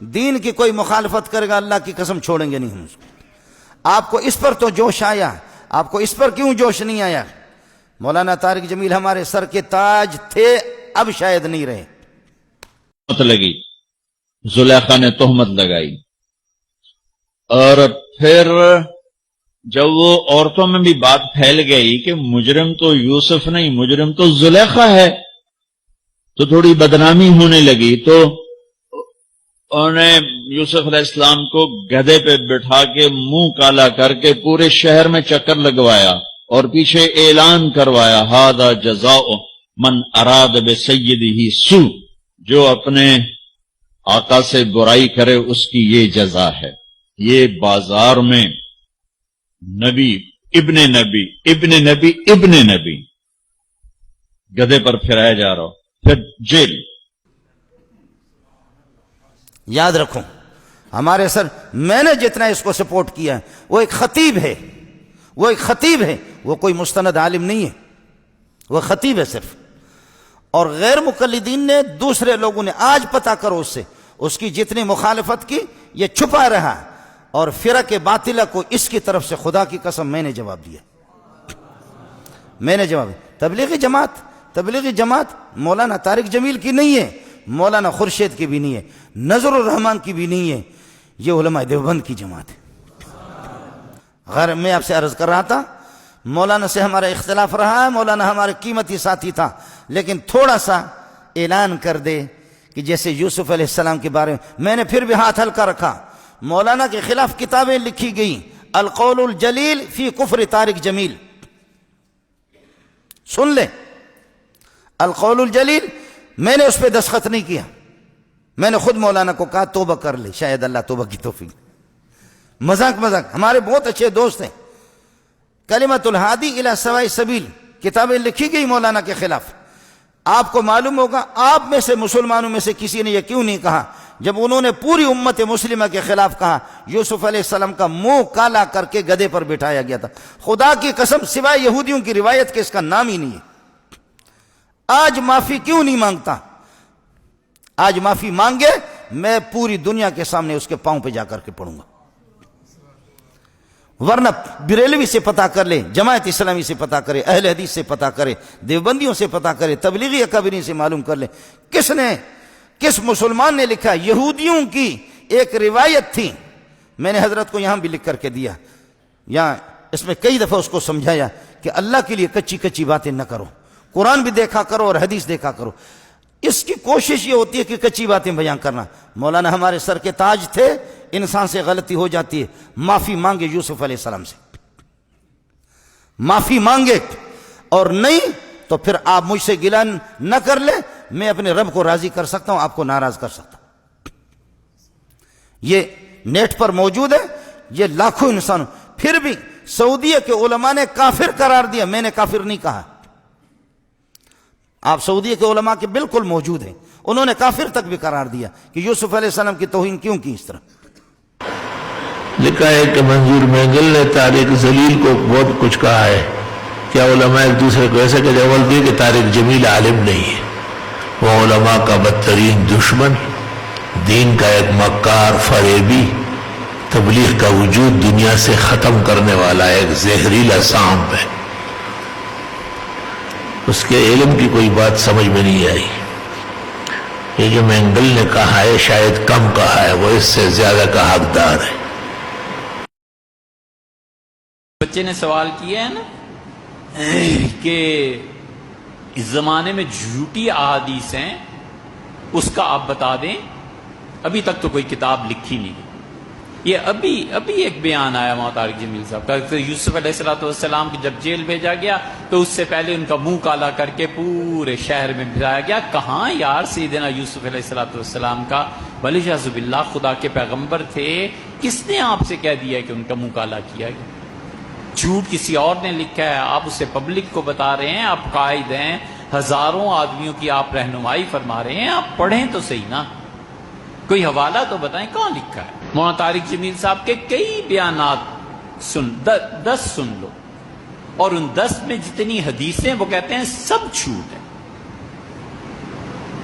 دین کی کوئی مخالفت کرے گا اللہ کی قسم چھوڑیں گے نہیں ہم اس کو۔ آپ کو اس پر تو جوش آیا، آپ کو اس پر کیوں جوش نہیں آیا؟ مولانا طارق جمیل ہمارے سر کے تاج تھے، اب شاید نہیں رہے۔ لگی زلیخا نے تہمت لگائی، اور پھر جب وہ عورتوں میں بھی بات پھیل گئی کہ مجرم تو یوسف نہیں، مجرم تو زلیخا ہے، تو تھوڑی بدنامی ہونے لگی، تو انہوں نے یوسف علیہ السلام کو گدھے پہ بٹھا کے منہ کالا کر کے پورے شہر میں چکر لگوایا اور پیچھے اعلان کروایا ھذا جزاء من اراد بسیدہ سوء، جو اپنے آقا سے برائی کرے اس کی یہ جزا ہے۔ یہ بازار میں نبی ابن نبی ابن نبی ابن نبی گدھے پر پھرایا جا رہا ہو، پھر جیل۔ یاد رکھو ہمارے سر، میں نے جتنا اس کو سپورٹ کیا ہے وہ ایک خطیب ہے، وہ ایک خطیب ہے، وہ کوئی مستند عالم نہیں ہے، وہ خطیب ہے صرف۔ اور غیر مقلدین نے، دوسرے لوگوں نے، آج پتہ کرو اس سے، اس کی جتنی مخالفت کی یہ چھپا رہا، اور فرق باطلہ کو اس کی طرف سے خدا کی قسم میں نے جواب دیا، میں نے جواب دیا۔ تبلیغی جماعت مولانا طارق جمیل کی نہیں ہے، مولانا خورشید کی بھی نہیں ہے، نظر الرحمان کی بھی نہیں ہے، یہ علماء دیوبند کی جماعت ہے۔ غیر میں آپ سے عرض کر رہا تھا مولانا سے ہمارا اختلاف رہا ہے، مولانا ہمارے قیمتی ساتھی تھا، لیکن تھوڑا سا اعلان کر دے کہ جیسے یوسف علیہ السلام کے بارے میں نے پھر بھی ہاتھ ہلکا رکھا، مولانا کے خلاف کتابیں لکھی گئیں، القول الجلیل فی کفر طارق جمیل، سن لے، القول الجلیل، میں نے اس پہ دستخط نہیں کیا، میں نے خود مولانا کو کہا توبہ کر لے، شاید اللہ توبہ کی توفیق۔ مذاق ہمارے بہت اچھے دوست ہیں، کلمۃ الہادی الی سواء السبیل کتابیں لکھی گئی مولانا کے خلاف۔ آپ کو معلوم ہوگا آپ میں سے، مسلمانوں میں سے کسی نے یہ کیوں نہیں کہا جب انہوں نے پوری امت مسلمہ کے خلاف کہا یوسف علیہ السلام کا منہ کالا کر کے گدھے پر بٹھایا گیا تھا؟ خدا کی قسم سوائے یہودیوں کی روایت کے اس کا نام ہی نہیں ہے۔ آج معافی کیوں نہیں مانگتا؟ آج معافی مانگے، میں پوری دنیا کے سامنے اس کے پاؤں پہ جا کر کے پڑوں گا، ورنہ بریلوی سے پتہ کر لے، جماعت اسلامی سے پتہ کرے، اہل حدیث سے پتہ کرے، دیوبندیوں سے پتہ کرے، تبلیغی اکابرین سے معلوم کر لے، کس مسلمان نے لکھا؟ یہودیوں کی ایک روایت تھی، میں نے حضرت کو یہاں بھی لکھ کر کے دیا، یہاں اس میں کئی دفعہ اس کو سمجھایا کہ اللہ کے لیے کچی باتیں نہ کرو، قرآن بھی دیکھا کرو اور حدیث دیکھا کرو۔ اس کی کوشش یہ ہوتی ہے کہ کچی باتیں بیان کرنا۔ مولانا ہمارے سر کے تاج تھے، انسان سے غلطی ہو جاتی ہے، معافی مانگے یوسف علیہ السلام سے، معافی مانگے، اور نہیں تو پھر آپ مجھ سے گلہ نہ کر لیں، میں اپنے رب کو راضی کر سکتا ہوں، آپ کو ناراض کر سکتا ہوں۔ یہ نیٹ پر موجود ہے، یہ لاکھوں انسانوں، پھر بھی سعودیہ کے علماء نے کافر قرار دیا، میں نے کافر نہیں کہا۔ آپ سعودیہ کے علماء کے بالکل موجود ہیں، انہوں نے کافر تک بھی قرار دیا کہ یوسف علیہ السلام کی توہین کیوں کی اس طرح۔ لکھا ہے کہ منظور مینگل نے طارق جلیل کو بہت کچھ کہا ہے، کیا علماء ایک دوسرے کو ایسے کہ جواب دیے کہ طارق جمیل عالم نہیں ہے، وہ علماء کا بدترین دشمن، دین کا ایک مکار فریبی، تبلیغ کا وجود دنیا سے ختم کرنے والا ایک زہریلا سانپ ہے۔ اس کے علم کی کوئی بات سمجھ میں نہیں آئی۔ یہ جو مینگل نے کہا ہے شاید کم کہا ہے، وہ اس سے زیادہ کا حقدار ہے۔ بچے نے سوال کیا ہے نا کہ اس زمانے میں جھوٹی احادیث ہیں، اس کا آپ بتا دیں۔ ابھی تک تو کوئی کتاب لکھی نہیں۔ یہ ابھی ایک بیان آیا مولانا طارق جمیل صاحب کا کہ یوسف علیہ السلام کی جب جیل بھیجا گیا تو اس سے پہلے ان کا منہ کالا کر کے پورے شہر میں بھرایا گیا۔ کہاں یار سیدنا یوسف علیہ السلام کا ولیعاذ باللہ خدا کے پیغمبر تھے، کس نے آپ سے کہہ دیا کہ ان کا منہ کالا کیا گیا؟ جھوٹ کسی اور نے لکھا ہے، آپ اسے پبلک کو بتا رہے ہیں، آپ قائد ہیں، ہزاروں آدمیوں کی آپ رہنمائی فرما رہے ہیں، آپ پڑھیں تو صحیح نا، کوئی حوالہ تو بتائیں کہاں لکھا ہے۔ مولانا طارق جمیل صاحب کے کئی بیانات 10 سن لو، اور ان 10 میں جتنی حدیثیں وہ کہتے ہیں سب جھوٹ ہیں۔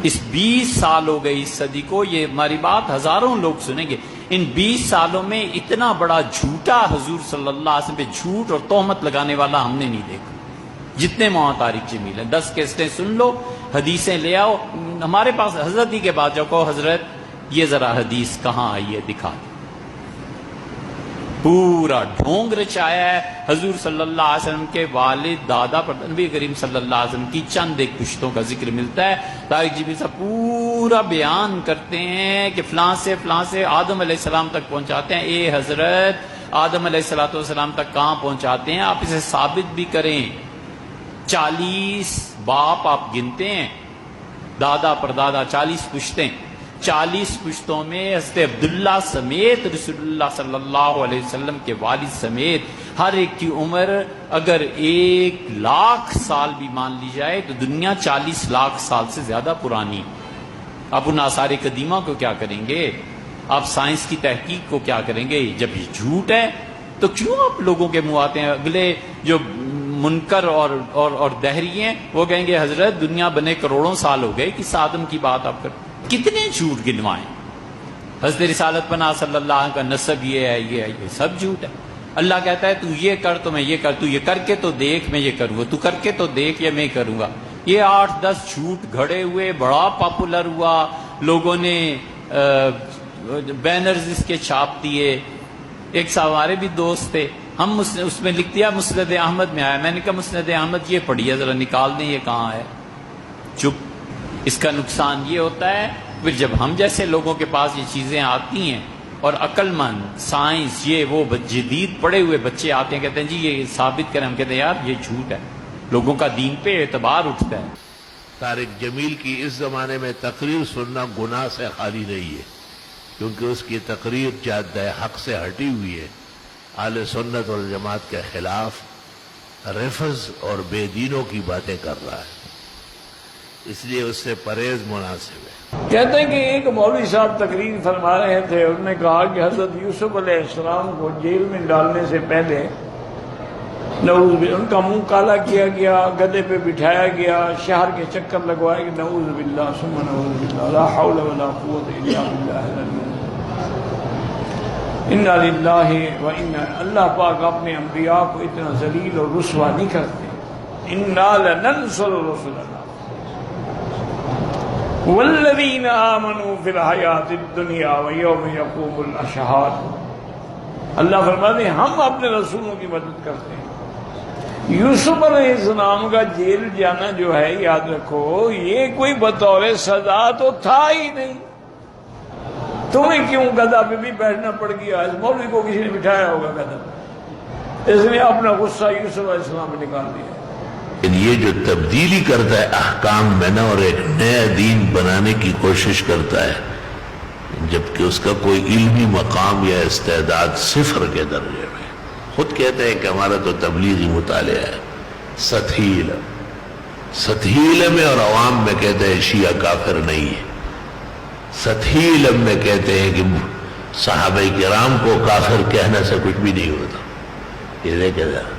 اس 20 سال ہو گئی اس صدی کو، یہ ہماری بات ہزاروں لوگ سنیں گے، ان 20 سالوں میں اتنا بڑا جھوٹا حضور صلی اللہ علیہ وسلم پہ جھوٹ اور تہمت لگانے والا ہم نے نہیں دیکھا۔ جتنے مولانا طارق جمیل ہیں 10 کیسٹیں سن لو، حدیثیں لے آؤ، ہمارے پاس حضرت ہی کے بعد جاؤ، کہو حضرت یہ ذرا حدیث کہاں آئی ہے دکھا دو۔ پورا ڈھونگ رچایا ہے حضور صلی اللہ علیہ وسلم کے والد دادا پر نبی کریم صلی اللہ علیہ وسلم کی چند ایک پشتوں کا ذکر ملتا ہے۔ طارق جمیل صاحب پورا بیان کرتے ہیں کہ فلاں سے آدم علیہ السلام تک پہنچاتے ہیں۔ اے حضرت آدم علیہ السلام تک کہاں پہنچاتے ہیں؟ آپ اسے ثابت بھی کریں۔ 40 باپ آپ گنتے ہیں، دادا پر دادا 40 پشتیں، 40 پشتوں میں حضرت عبداللہ سمیت رسول اللہ صلی اللہ علیہ وسلم کے والد سمیت ہر ایک کی عمر اگر 1,00,000 سال بھی مان لی جائے تو دنیا 40 لاکھ سال سے زیادہ پرانی۔ آپ ان آثار قدیمہ کو کیا کریں گے؟ آپ سائنس کی تحقیق کو کیا کریں گے؟ جب یہ جھوٹ ہے تو کیوں آپ لوگوں کے منہ آتے ہیں؟ اگلے جو منکر اور دہری ہیں وہ کہیں گے حضرت دنیا بنے کروڑوں سال ہو گئے، کس آدم کی بات آپ کرتے؟ کتنے جھوٹ گنوائیں؟ حضرت رسالت پناہ صلی اللہ علیہ وسلم کا نسب یہ ہے، یہ سب جھوٹ ہے۔ اللہ کہتا ہے تو یہ کر تو میں یہ کر، تو یہ کر کے تو دیکھ میں یہ کروں گا، تو کر کے تو دیکھ یہ میں کروں گا۔ یہ 8-10 جھوٹ گھڑے ہوئے، بڑا پاپولر ہوا، لوگوں نے بینرز اس کے چھاپ دیے۔ ایک صاحب ہمارے بھی دوست تھے، ہم اس میں لکھ دیا مسند احمد میں آیا، میں نے کہا مسند احمد یہ پڑھیے ذرا نکال دیں یہ کہاں ہے۔ چپ۔ اس کا نقصان یہ ہوتا ہے پھر جب ہم جیسے لوگوں کے پاس یہ چیزیں آتی ہیں اور عقل مند سائنس یہ وہ جدید پڑے ہوئے بچے آتے ہیں کہتے ہیں جی یہ ثابت کریں، ہم کہتے ہیں یار یہ جھوٹ ہے، لوگوں کا دین پہ اعتبار اٹھتا ہے۔ طارق جمیل کی اس زمانے میں تقریر سننا گناہ سے خالی نہیں ہے، کیونکہ اس کی تقریر جادہ حق سے ہٹی ہوئی ہے، اہل سنت والجماعت کے خلاف رفض اور بے دینوں کی باتیں کر رہا ہے، اس لیے اس سے پرہیز مناسب ہے۔ کہتے ہیں کہ ایک مولوی صاحب تقریر فرما رہے تھے، انہوں نے کہا کہ حضرت یوسف علیہ السلام کو جیل میں ڈالنے سے پہلے نعوذ باللہ ان کا منہ کالا کیا گیا، گدے پہ بٹھایا گیا، شہر کے چکر لگوائے کہ نعوذ باللہ ثم نعوذ باللہ لا حول ولا قوت الا باللہ العلی انا للہ و انا، اللہ پاک اپنے انبیاء کو اتنا ذلیل اور رسوا نہیں کرتے۔ انا لننصر رسلنا والذین آمنوا فی الحیات الدنیا ویوم یقوم الاشہاد، اللہ فرماتے ہیں ہم اپنے رسولوں کی مدد کرتے ہیں۔ یوسف علیہ السلام کا جیل جانا جو ہے یاد رکھو یہ کوئی بطور سزا تو تھا ہی نہیں، تمہیں کیوں گدھا پہ بھی بیٹھنا پڑ گیا؟ اس مولوی کو کسی نے بٹھایا ہوگا گدھا پہ، اس نے اپنا غصہ یوسف علیہ السلام پہ نکال دیا۔ یہ جو تبدیلی کرتا ہے احکام میں نا اور ایک نیا دین بنانے کی کوشش کرتا ہے، جبکہ اس کا کوئی علمی مقام یا استعداد صفر کے درجے میں، خود کہتے ہیں کہ ہمارا تو تبلیغی مطالعہ ہے، سطحی علم ہے، اور عوام میں کہتے ہیں شیعہ کافر نہیں ہے۔ سطحی علم میں کہتے ہیں کہ صحابہ کرام کو کافر کہنے سے کچھ بھی نہیں ہوتا، یہ دیکھیں ذرا،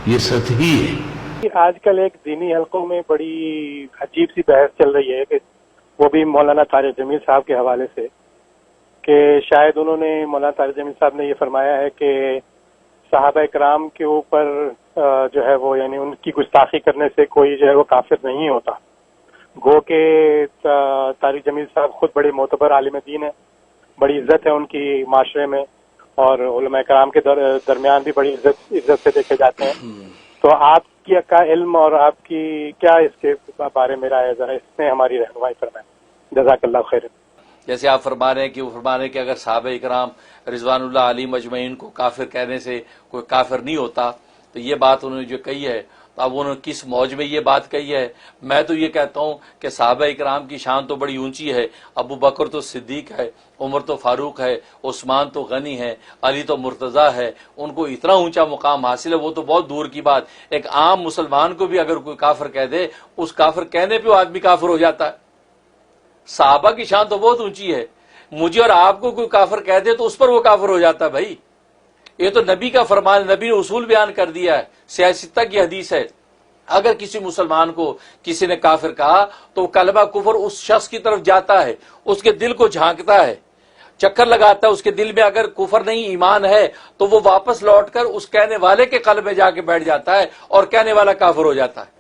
یہ سطحی ہے۔ آج کل ایک دینی حلقوں میں بڑی عجیب سی بحث چل رہی ہے کہ وہ بھی مولانا طارق جمیل صاحب کے حوالے سے، کہ شاید انہوں نے مولانا طارق جمیل صاحب نے یہ فرمایا ہے کہ صحابہ کرام کے اوپر جو ہے وہ یعنی ان کی گستاخی کرنے سے کوئی جو ہے وہ کافر نہیں ہوتا، گو کہ طارق جمیل صاحب خود بڑے معتبر عالم دین ہیں، بڑی عزت ہے ان کی معاشرے میں، اور علماء کرام کے درمیان بھی بڑی عزت سے دیکھے جاتے ہیں۔ تو آپ کا علم اور آپ کی کیا اس کے بارے میں رائے، ذرا اس میں ہماری رہنمائی فرمائیں، جزاک اللہ خیر۔ جیسے آپ فرما رہے ہیں کہ وہ فرما رہے ہیں کہ اگر صحابہ کرام رضوان اللہ علیہم اجمعین کو کافر کہنے سے کوئی کافر نہیں ہوتا، تو یہ بات انہوں نے جو کہی ہے تو اب انہوں نے کس موج میں یہ بات کہی ہے؟ میں تو یہ کہتا ہوں کہ صحابہ کرام کی شان تو بڑی اونچی ہے، ابو بکر تو صدیق ہے، عمر تو فاروق ہے، عثمان تو غنی ہے، علی تو مرتضی ہے، ان کو اتنا اونچا مقام حاصل ہے، وہ تو بہت دور کی بات۔ ایک عام مسلمان کو بھی اگر کوئی کافر کہہ دے، اس کافر کہنے پہ وہ آدمی کافر ہو جاتا ہے۔ صحابہ کی شان تو بہت اونچی ہے، مجھے اور آپ کو کوئی کافر کہہ دے تو اس پر وہ کافر ہو جاتا ہے۔ بھائی یہ تو نبی کا فرمان، نبی نے اصول بیان کر دیا ہے، سیاستہ کی حدیث ہے، اگر کسی مسلمان کو کسی نے کافر کہا تو کلمہ کفر اس شخص کی طرف جاتا ہے، اس کے دل کو جھانکتا ہے، چکر لگاتا ہے، اس کے دل میں اگر کفر نہیں ایمان ہے تو وہ واپس لوٹ کر اس کہنے والے کے قلب میں جا کے بیٹھ جاتا ہے اور کہنے والا کافر ہو جاتا ہے۔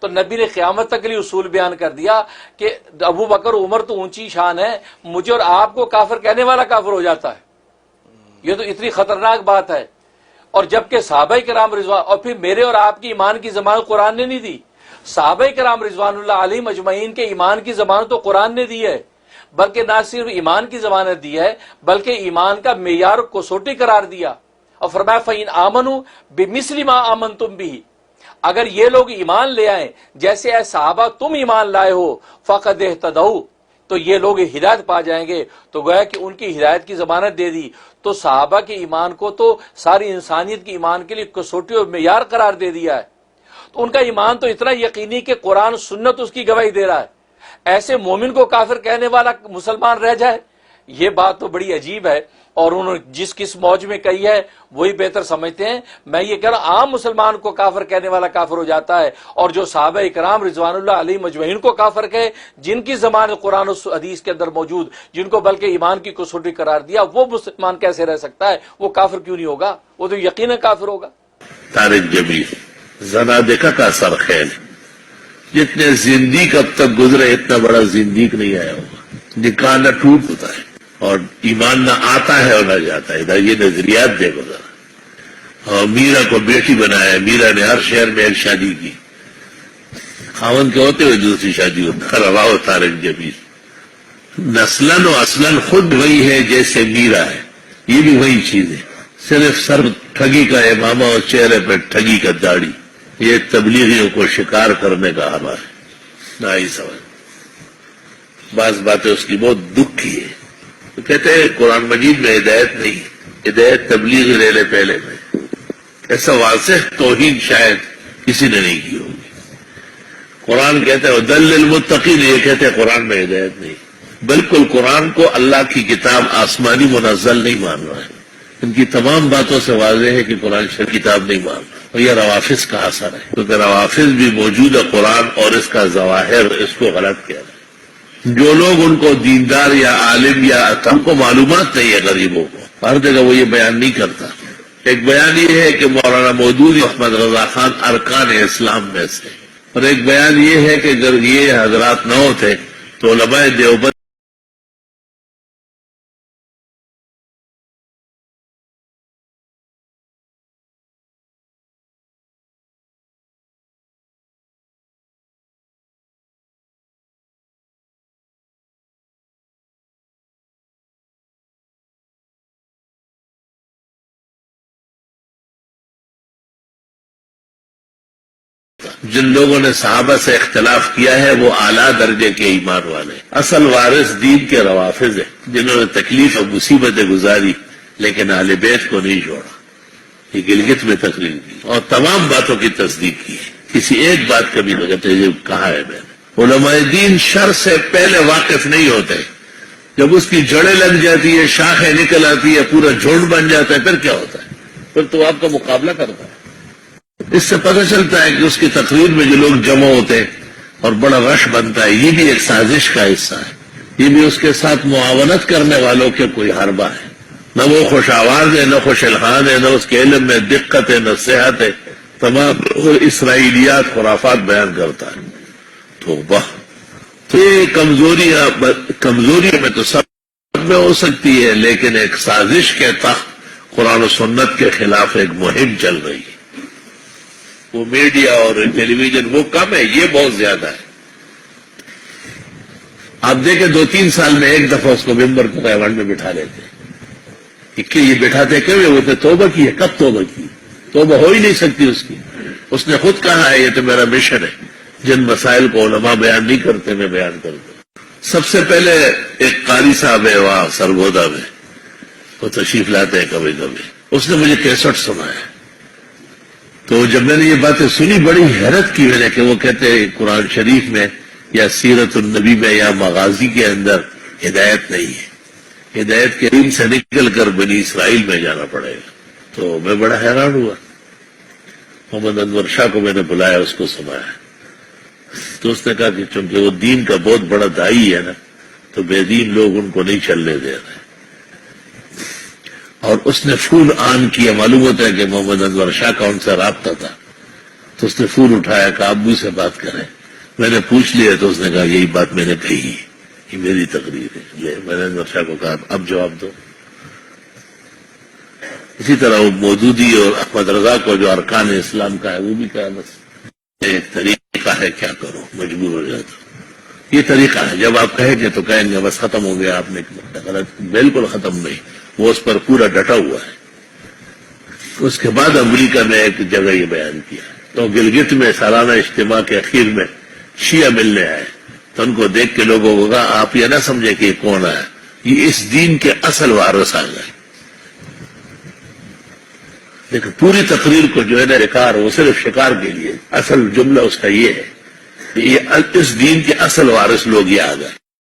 تو نبی نے قیامت تک کے لیے اصول بیان کر دیا کہ ابو بکر عمر تو اونچی شان ہے، مجھے اور آپ کو کافر کہنے والا کافر ہو جاتا ہے، یہ تو اتنی خطرناک بات ہے۔ اور جبکہ صحابہ کرام رضوان، اور پھر میرے اور آپ کی ایمان کی ضمانت قرآن نے نہیں دی، صحابہ کرام رضوان اللہ علیہم اجمعین کے ایمان کی ضمانت تو قرآن نے دی ہے، بلکہ نہ صرف ایمان کی ضمانت دی ہے بلکہ ایمان کا معیار کو سوٹی قرار دیا، اور فرمایا فَإِنْ آمَنُوا بِمِثْلِ مَا آمَنْتُمْ بِهِ، اگر یہ لوگ ایمان لے آئیں جیسے اے صحابہ تم ایمان لائے ہو فَقَدْ اهْتَدَوْا، تو یہ لوگ ہدایت پا جائیں گے۔ تو گویا کہ ان کی ہدایت کی ضمانت دے دی، تو صحابہ کے ایمان کو تو ساری انسانیت کے ایمان کے لیے کسوٹی اور معیار قرار دے دیا ہے۔ تو ان کا ایمان تو اتنا یقینی کہ قرآن سنت اس کی گواہی دے رہا ہے، ایسے مومن کو کافر کہنے والا مسلمان رہ جائے، یہ بات تو بڑی عجیب ہے۔ اور انہوں نے جس کس موج میں کہی ہے وہی بہتر سمجھتے ہیں۔ میں یہ کہہ رہا ہوں عام مسلمان کو کافر کہنے والا کافر ہو جاتا ہے، اور جو صحابہ اکرام رضوان اللہ علیہم مجمعین کو کافر کہے، جن کی ضمانت قرآن و حدیث کے اندر موجود، جن کو بلکہ ایمان کی کسوٹی قرار دیا، وہ مسلمان کیسے رہ سکتا ہے؟ وہ کافر کیوں نہیں ہوگا؟ وہ تو یقیناً کافر ہوگا۔ طارق جمیل زنادقہ کا سرخیل، جتنے زندیق اب تک گزرے اتنا بڑا زندیق نہیں آیا ہوگا۔ نکاح نہ ٹوٹ ہوتا ہے اور ایمان نہ آتا ہے اور نہ جاتا ہے۔ یہ نظریات دیکھو ذرا۔ اور میرا کو بیٹی بنایا، میرا نے ہر شہر میں ایک شادی کی، خاوند کے ہوتے ہوئے دوسری شادی ہوتا۔ روا طارق جمیل نسلاً و اصلاً خود وہی ہے جیسے میرا ہے، یہ بھی وہی چیز ہے، صرف سر ٹھگی کا امامہ اور چہرے پہ ٹھگی کا داڑھی۔ یہ تبلیغیوں کو شکار کرنے کا حربہ ہے، نہ ہی سمجھ۔ بعض باتیں اس کی بہت دکھ کی ہے۔ تو کہتے ہیں قرآن مجید میں ہدایت نہیں، ہدایت تبلیغ لے لے پہلے میں۔ ایسا واضح توہین شاید کسی نے نہیں کی ہوگی۔ قرآن کہتے ہیں دل للمتقین، یہ کہتے ہیں قرآن میں ہدایت نہیں۔ بالکل قرآن کو اللہ کی کتاب آسمانی منزل نہیں مان رہا ہے۔ ان کی تمام باتوں سے واضح ہے کہ قرآن شریف کتاب نہیں مان رہا، اور یہ روافظ کا اثر ہے، کیونکہ روافظ بھی موجودہ قرآن اور اس کا ظواہر اس کو غلط کہہ رہے ہیں۔ جو لوگ ان کو دیندار یا عالم یا ہم کو معلومات نہیں ہے غریبوں کو، ہر جگہ وہ یہ بیان نہیں کرتا۔ ایک بیان یہ ہے کہ مولانا مودودی احمد رضا خان ارکان اسلام میں سے، اور ایک بیان یہ ہے کہ اگر یہ حضرات نہ ہوتے تو علماء دیوبند جن لوگوں نے صحابہ سے اختلاف کیا ہے وہ اعلیٰ درجے کے ایمان والے، اصل وارث دین کے روافظ ہیں، جنہوں نے تکلیف اور مصیبتیں گزاری لیکن اہل بیت کو نہیں چھوڑا۔ یہ گلگت میں تقریر کی اور تمام باتوں کی تصدیق کی، کسی ایک بات کا بھی نہ کہتے جو کہا ہے میں نے۔ علماء دین شر سے پہلے واقف نہیں ہوتے، جب اس کی جڑیں لگ جاتی ہے، شاخیں نکل آتی ہے، پورا جھنڈ بن جاتا ہے، پھر کیا ہوتا ہے؟ پھر تو آپ کا مقابلہ کرتا ہے۔ اس سے پتہ چلتا ہے کہ اس کی تقریر میں جو لوگ جمع ہوتے ہیں اور بڑا رش بنتا ہے، یہ بھی ایک سازش کا حصہ ہے، یہ بھی اس کے ساتھ معاونت کرنے والوں کے کوئی حربہ ہے۔ نہ وہ خوش آواز ہے، نہ خوش الحان ہے، نہ اس کے علم میں دقت ہے، نہ صحت ہے، تمام اسرائیلیات خرافات بیان کرتا ہے۔ تو یہ کمزوری میں تو سب میں ہو سکتی ہے، لیکن ایک سازش کے تحت قرآن و سنت کے خلاف ایک مہم چل رہی ہے۔ وہ میڈیا اور ٹیلی ویژن وہ کم ہے، یہ بہت زیادہ ہے۔ آپ دیکھیں 2-3 سال میں ایک دفعہ اس کو ممبر کو ایوانڈ میں بٹھا لیتے ہیں۔ یہ بٹھاتے کیوں؟ وہ تو توبہ کی ہے، کب توبہ کی؟ توبہ ہو ہی نہیں سکتی اس کی۔ اس نے خود کہا ہے یہ تو میرا مشن ہے، جن مسائل کو علماء بیان نہیں کرتے میں بیان کرتا ہوں۔ سب سے پہلے ایک قاری صاحب ہے وہاں سرگودا میں، وہ تشریف لاتے ہیں کبھی کبھی، اس نے مجھے کیسٹ سنایا۔ تو جب میں نے یہ باتیں سنی بڑی حیرت کی میں نے کہ وہ کہتے ہیں قرآن شریف میں یا سیرت النبی میں یا مغازی کے اندر ہدایت نہیں ہے، ہدایت کے علم سے نکل کر بنی اسرائیل میں جانا پڑے گا۔ تو میں بڑا حیران ہوا، محمد انور شاہ کو میں نے بلایا، اس کو سنایا تو اس نے کہا کہ چونکہ وہ دین کا بہت بڑا دائی ہے نا تو بے دین لوگ ان کو نہیں چلنے دے رہے. اور اس نے پھول آن کیا، معلوم ہوتا ہے کہ محمد انور شاہ کا ان سے رابطہ تھا، تو اس نے پھول اٹھایا کہ ابو سے بات کریں. میں نے پوچھ لیا تو اس نے کہا یہی بات میں نے کہی، یہ میری تقریر ہے. یہ میں نے انور شاہ کو کہا اب جواب دو. اسی طرح وہ مودودی اور احمد رضا کو جو ارکان اسلام کا ہے وہ بھی کہا بس ایک طریقہ ہے، کیا کرو مجبور ہو جاتا. یہ طریقہ ہے، جب آپ کہیں گے تو کہیں گے بس ختم ہو گیا، آپ نے غلط. بالکل ختم نہیں، وہ اس پر پورا ڈٹا ہوا ہے. اس کے بعد امریکہ نے ایک جگہ یہ بیان کیا تو گلگت میں سالانہ اجتماع کے اخیر میں شیعہ ملنے آئے تو ان کو دیکھ کے لوگوں کو کہا آپ یہ نہ سمجھے کہ یہ کون ہے، یہ اس دین کے اصل وارث آ گئے. لیکن پوری تقریر کو جو ہے نا شکار، وہ صرف شکار کے لیے، اصل جملہ اس کا یہ ہے کہ یہ اس دین کے اصل وارث لوگ یہ آ گئے.